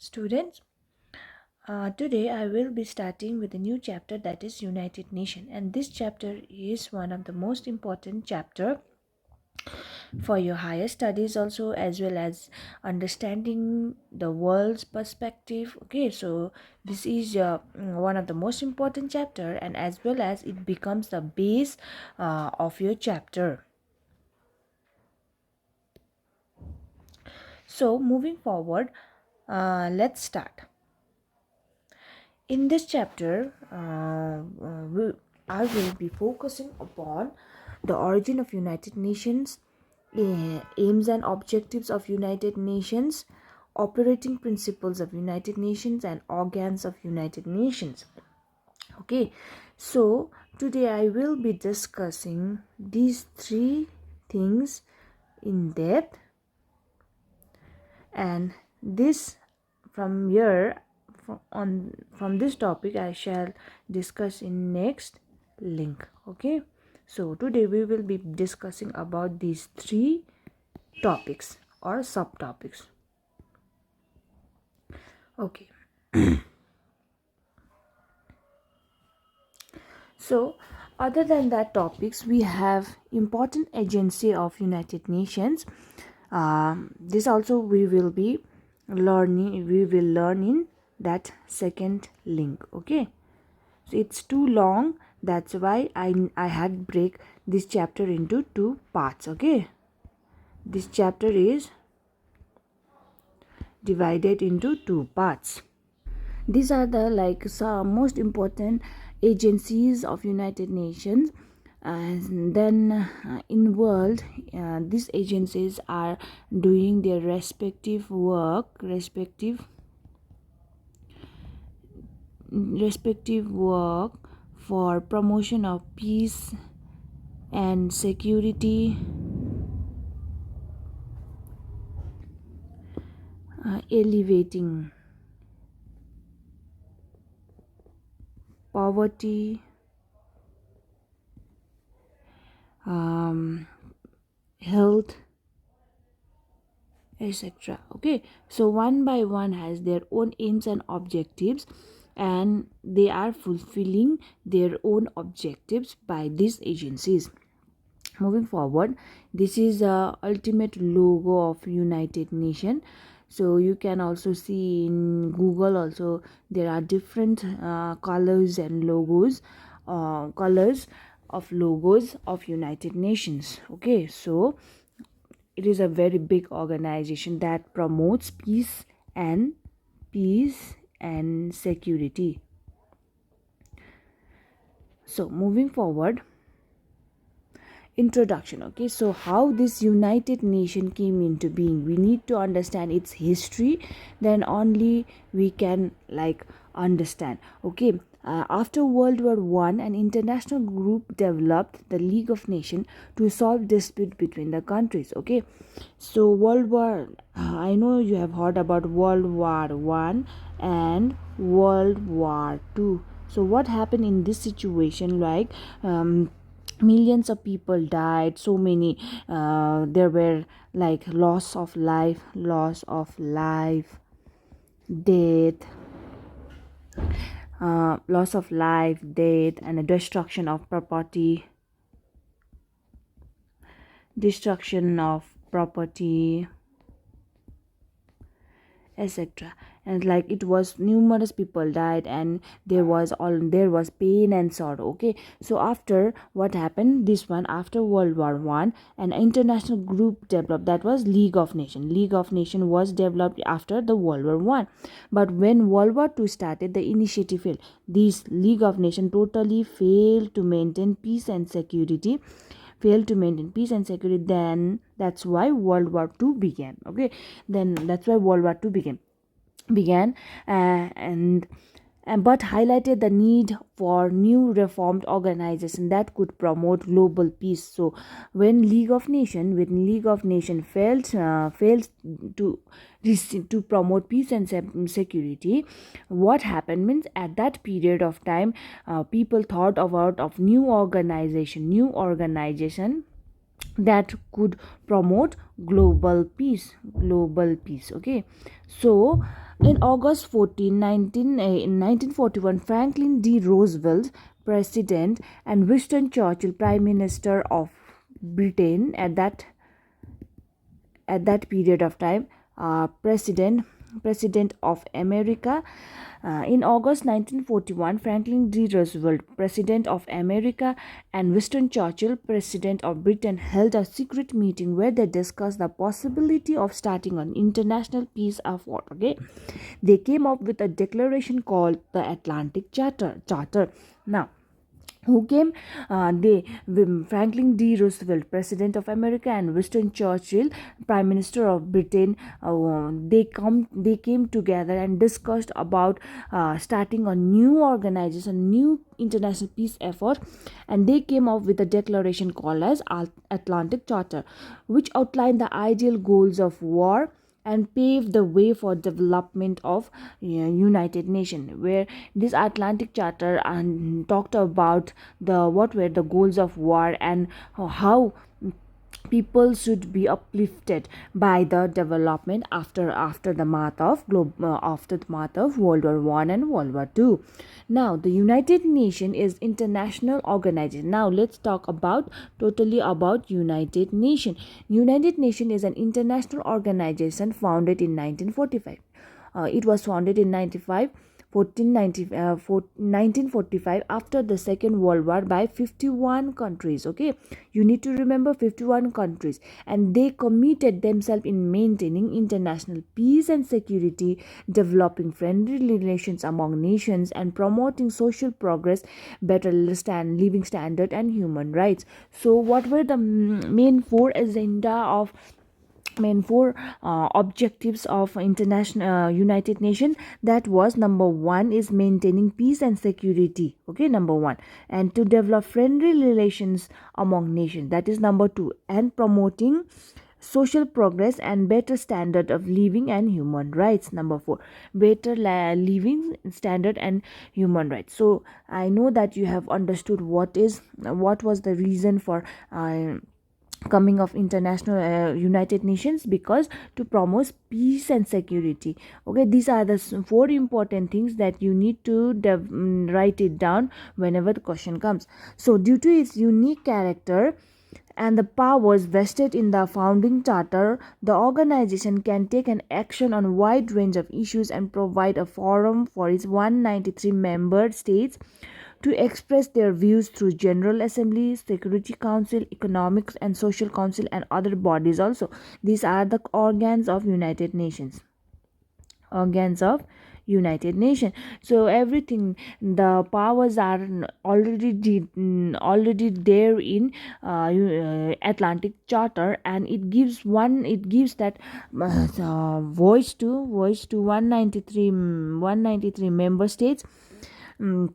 Students, today I will be starting with a new chapter, that is United Nations, and this chapter is one of the most important chapter for your higher studies also, as well as understanding the world's perspective. Okay, so this is one of the most important chapter, and as well as it becomes the base of your chapter. So moving forward, let's start. In this chapter, I will be focusing upon the origin of United Nations, aims and objectives of United Nations, operating principles of United Nations, and organs of United Nations. Okay, so today I will be discussing these three things in depth, and this from here from this topic I shall discuss in next link. Okay, so today we will be discussing about these three topics or subtopics. Okay. So other than that topics, we have important agency of United Nations. This also we will learn in that second link. Okay, so it's too long, that's why I had break this chapter into two parts. Okay, this chapter is divided into two parts. These are the some most important agencies of United Nations, and then in world these agencies are doing their respective work for promotion of peace and security, elevating poverty, health, etc. Okay, so one by one has their own aims and objectives, and they are fulfilling their own objectives by these agencies. Moving forward, this is the ultimate logo of United Nations. So you can also see in Google also there are different colors and logos, colors of logos of United Nations. Okay, so it is a very big organization that promotes peace and security. So moving forward, introduction. Okay, so how this United Nation came into being, we need to understand its history, then only we can understand. Okay, after World War One, an international group developed the League of Nations to solve dispute between the countries. Okay, so I know you have heard about World War One and World War Two. So what happened in this situation? Millions of people died, so many there were loss of life, death, and a destruction of property, etc. And it was numerous people died, and there was pain and sorrow. Okay, so after what happened, this one, after World War One, an international group developed, that was League of Nations was developed after the World War One. But when World War Two started, the initiative failed. This League of Nations totally failed to maintain peace and security. Then that's why World War Two began. Okay, then that's why World War Two began, and but highlighted the need for new reformed organization that could promote global peace. So when League of Nations failed to promote peace and security, what happened means, at that period of time, people thought about of new organization that could promote global peace. Okay, so In in 1941, Franklin D. Roosevelt, President, and Winston Churchill, Prime Minister of Britain at that period of time, president of America. In August 1941, Franklin D. Roosevelt, President of America, and Winston Churchill, President of Britain, held a secret meeting where they discussed the possibility of starting an international peace effort. Okay, they came up with a declaration called the Atlantic Charter. Now, who came they Franklin D. Roosevelt, President of America, and Winston Churchill, Prime Minister of Britain, they came together and discussed about starting a new organization, new international peace effort, and they came up with a declaration called as Atlantic Charter, which outlined the ideal goals of war and paved the way for development of United Nations, where this Atlantic Charter and talked about the what were the goals of war and how people should be uplifted by the development after the after the math of World War I and World War II. Now, the United Nation is international organization. Now, let's talk about totally about United Nation. United Nation is an international organization founded in 1945. It was founded in 1945 after the Second World War by 51 countries. Okay, you need to remember 51 countries, and they committed themselves in maintaining international peace and security, developing friendly relations among nations, and promoting social progress, better living standard, and human rights. So what were the main four objectives of international United Nations? That was number one is maintaining peace and security. Okay, number one, and to develop friendly relations among nations. That is number two, and promoting social progress and better standard of living and human rights. Number four, better living standard and human rights. So I know that you have understood what was the reason for coming of international United Nations, because to promote peace and security. Okay, these are the four important things that you need to write it down whenever the question comes. So due to its unique character and the powers vested in the founding charter, the organization can take an action on a wide range of issues and provide a forum for its 193 member states to express their views through General Assembly, Security Council, Economics and Social Council, and other bodies also. These are the organs of United Nations. Organs of United Nations. So everything, the powers are already there in Atlantic Charter, and it gives that voice to 193 member states, mm,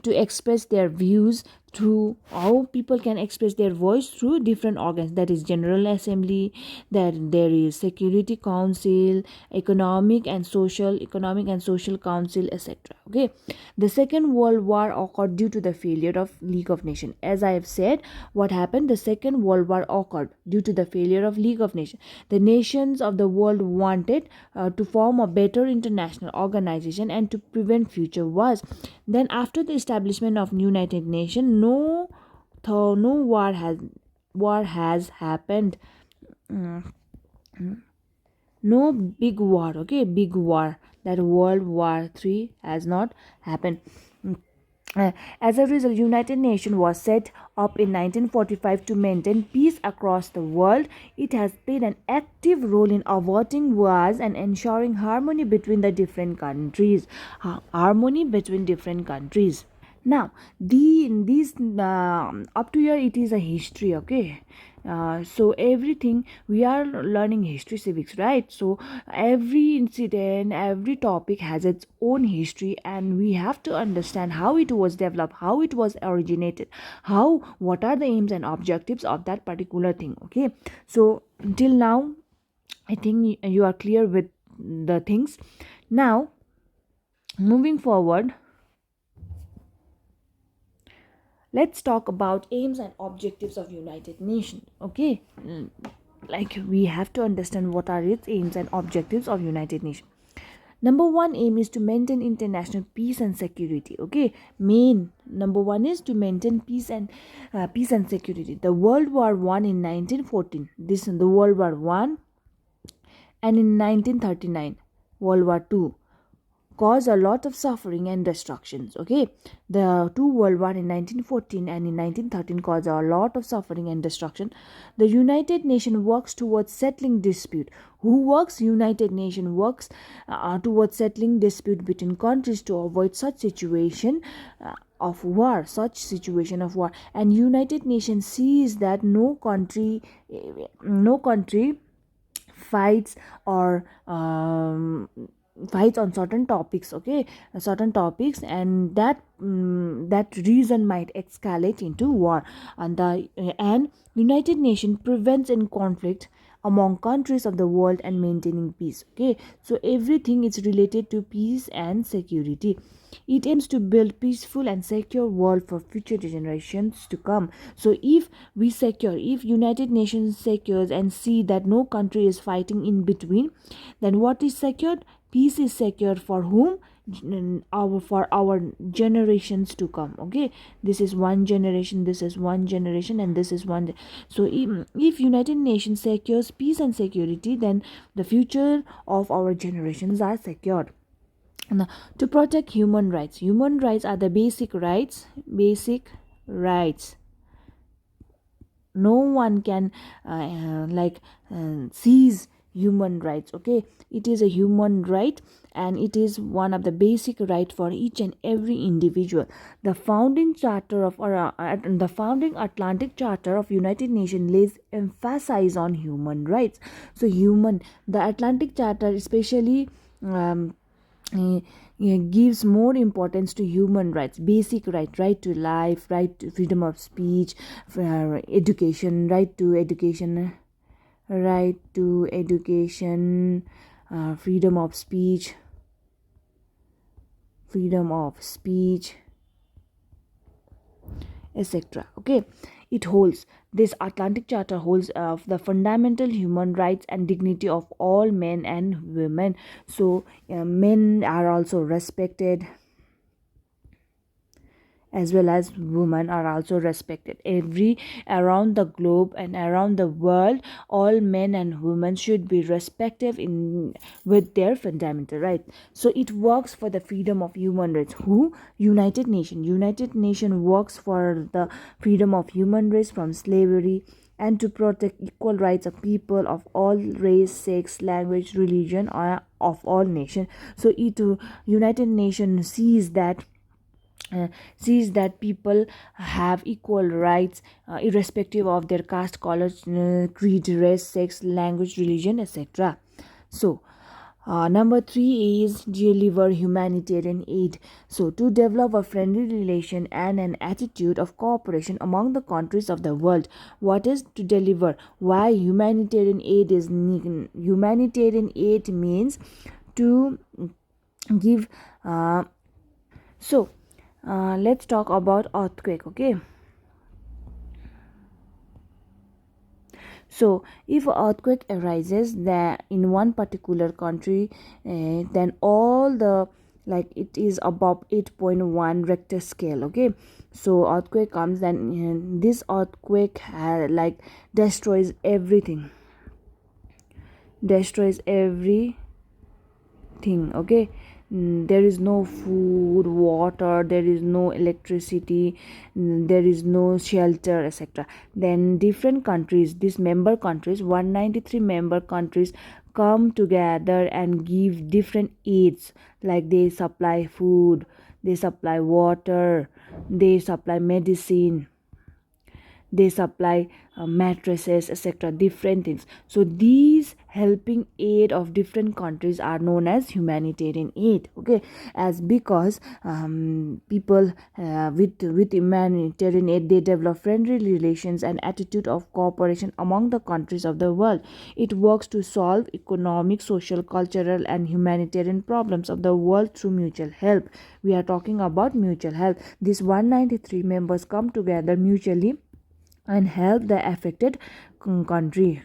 to express their views through how people can express their voice through different organs. That is General Assembly, that there is Security Council, Economic and Social Council, etc. Okay, the Second World War occurred due to the failure of League of Nations. As I have said, what happened? The Second World War occurred due to the failure of League of Nations. The nations of the world wanted to form a better international organization and to prevent future wars. Then after the establishment of United Nations, no war has happened. Mm, no big war. Okay, big war, that World War III has not happened. As a result, United Nations was set up in 1945 to maintain peace across the world. It has played an active role in averting wars and ensuring harmony between the different countries. Harmony between different countries. Now, these up to here it is a history. Okay, so everything we are learning history civics, right? So every incident, every topic has its own history, and we have to understand how it was developed, how it was originated, how what are the aims and objectives of that particular thing. Okay, so until now I think you are clear with the things. Now, moving forward, let's talk about aims and objectives of United Nations. Okay, like we have to understand what are its aims and objectives of United Nations. Number one aim is to maintain international peace and security. Okay, main number one is to maintain peace and security. The World War One in 1914. This the World War One, and in 1939, World War Two caused a lot of suffering and destructions. Okay, the two world war in 1914 and in 1913 caused a lot of suffering and destruction. The United Nations works towards settling dispute. Who works? United Nations works towards settling dispute between countries to avoid such situation of war, and United Nations sees that no country fights or fights on certain topics. Okay, certain topics, and that reason might escalate into war. And United Nations prevents in conflict among countries of the world and maintaining peace. Okay, so everything is related to peace and security. It aims to build peaceful and secure world for future generations to come. So if United Nations secures and see that no country is fighting in between, then what is secured? Peace is secured for whom? For our generations to come. Okay, this is one generation, this is one generation, and this is one. So if United Nations secures peace and security, then the future of our generations are secured. Now, to protect human rights are the basic rights. No one can seize human rights. Okay, it is a human right, and it is one of the basic right for each and every individual. The founding Atlantic Charter of United Nations lays emphasis on human rights. So the Atlantic Charter especially gives more importance to human rights, basic right to life, right to freedom of speech, education, freedom of speech, etc. Okay, it holds this Atlantic Charter holds of the fundamental human rights and dignity of all men and women. So men are also respected, as well as women are also respected. Every around the globe and around the world, all men and women should be respected in with their fundamental rights. So it works for the freedom of human rights. Who? United Nation works for the freedom of human rights from slavery, and to protect equal rights of people of all race, sex, language, religion, or of all nations. So United Nations sees that people have equal rights, irrespective of their caste, color, creed, race, sex, language, religion, etc. So number three is deliver humanitarian aid. So to develop a friendly relation and an attitude of cooperation among the countries of the world. What is to deliver? Why humanitarian aid is needed? Humanitarian aid means to give. Let's talk about earthquake. Okay, so if earthquake arises that in one particular country, then all the it is above 8.1 Richter scale. Okay, so earthquake comes, then this earthquake destroys everything, okay. There is no food, water, there is no electricity, there is no shelter, etc. Then different countries, these member countries, 193 member countries, come together and give different aids. Like they supply food, they supply water, they supply medicine, they supply mattresses, etc. Different things. So these helping aid of different countries are known as humanitarian aid. Okay, as because people with humanitarian aid, they develop friendly relations and attitude of cooperation among the countries of the world. It works to solve economic, social, cultural, and humanitarian problems of the world through mutual help. We are talking about mutual help. These 193 members come together mutually and help the affected country.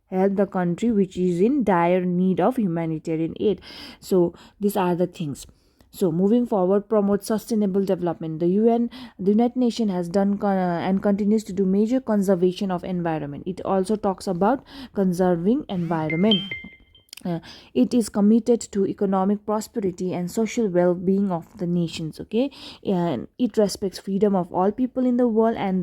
help the country which is in dire need of humanitarian aid. So these are the things. So moving forward, promote sustainable development. The United Nations has done and continues to do major conservation of environment. It also talks about conserving environment. uh, it is committed to economic prosperity and social well-being of the nations. Okay, and it respects freedom of all people in the world and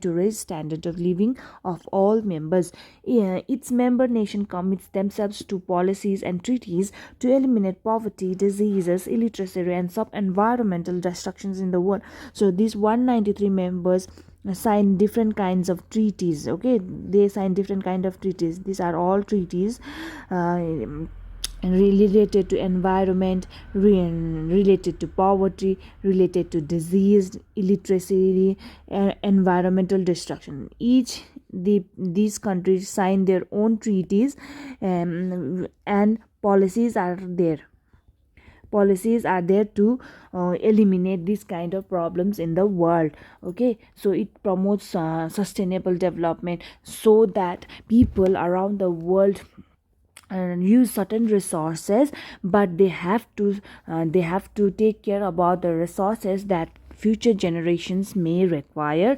to raise standard of living of all members. Its member nation commits themselves to policies and treaties to eliminate poverty, diseases, illiteracy, and sub-environmental destructions in the world. So these 193 members sign different kinds of treaties. Okay, they sign different kind of treaties. These are all treaties uh, related to environment, related to poverty, related to disease, illiteracy, environmental destruction. These countries sign their own treaties, and policies are there to eliminate this kind of problems in the world. Okay, so it promotes sustainable development so that people around the world use certain resources, but they have to take care about the resources that future generations may require.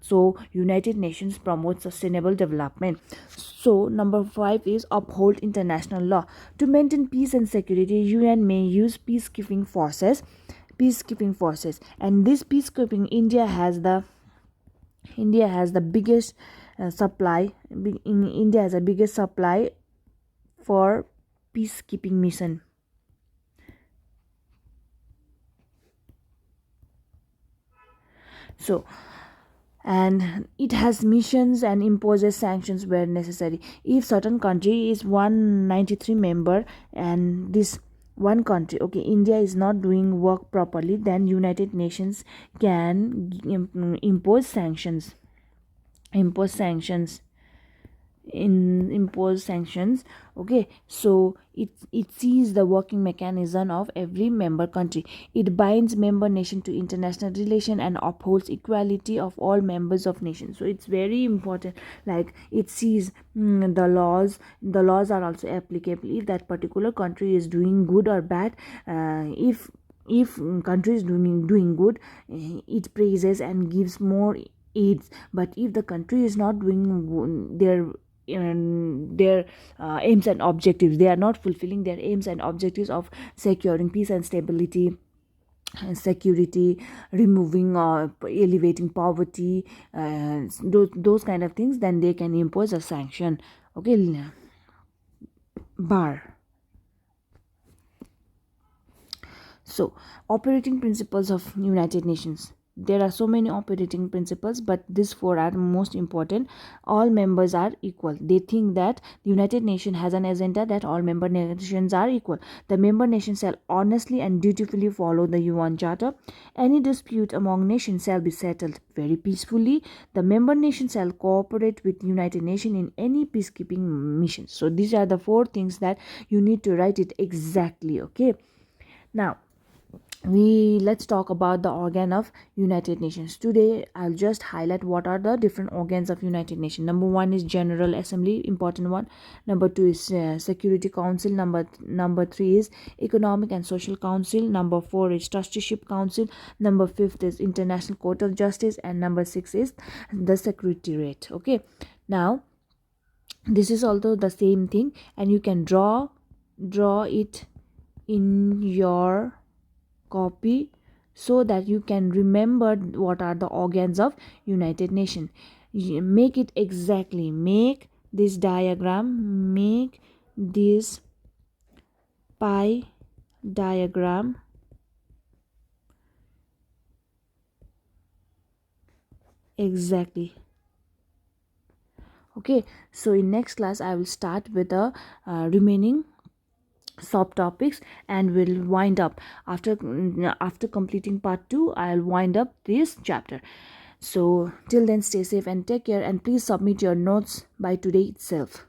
So United Nations promotes sustainable development. So number 5 is uphold international law. To maintain peace and security, UN may use peacekeeping forces, and this peacekeeping, India has the biggest supply. India has the biggest supply for peacekeeping mission. So, and it has missions and imposes sanctions where necessary. If certain country is 193 member, and this one country, okay, India is not doing work properly, then United Nations can impose sanctions impose sanctions. Okay, so it sees the working mechanism of every member country. It binds member nation to international relation and upholds equality of all members of nation. So it's very important, like it sees the laws are also applicable if that particular country is doing good or bad. If country is doing good, it praises and gives more aids. But if the country is not doing their aims and objectives, they are not fulfilling their aims and objectives of securing peace and stability and security, removing or elevating poverty, those kind of things, then they can impose a sanction. Okay, bar. So, operating principles of United Nations. There are so many operating principles, but these four are most important. All members are equal. They think that the United Nations has an agenda that all member nations are equal. The member nations shall honestly and dutifully follow the UN Charter. Any dispute among nations shall be settled very peacefully. The member nations shall cooperate with United Nations in any peacekeeping mission. So these are the four things that you need to write it exactly. Okay. Now, let's talk about the organ of United Nations. Today I'll just highlight what are the different organs of United Nations. Number 1 is General Assembly, important one. Number 2 is Security Council. Number 3 is Economic and Social Council. Number 4 is Trusteeship Council. Number 5 is International Court of Justice, and number 6 is the Secretariat. Okay, now this is also the same thing, and you can draw it in your copy so that you can remember what are the organs of United Nations. Make it exactly. Make this diagram. Make this pie diagram exactly. Okay, so in next class I will start with the remaining subtopics, and we'll wind up after completing part 2. I'll wind up this chapter. So till then, stay safe and take care, and please submit your notes by today itself.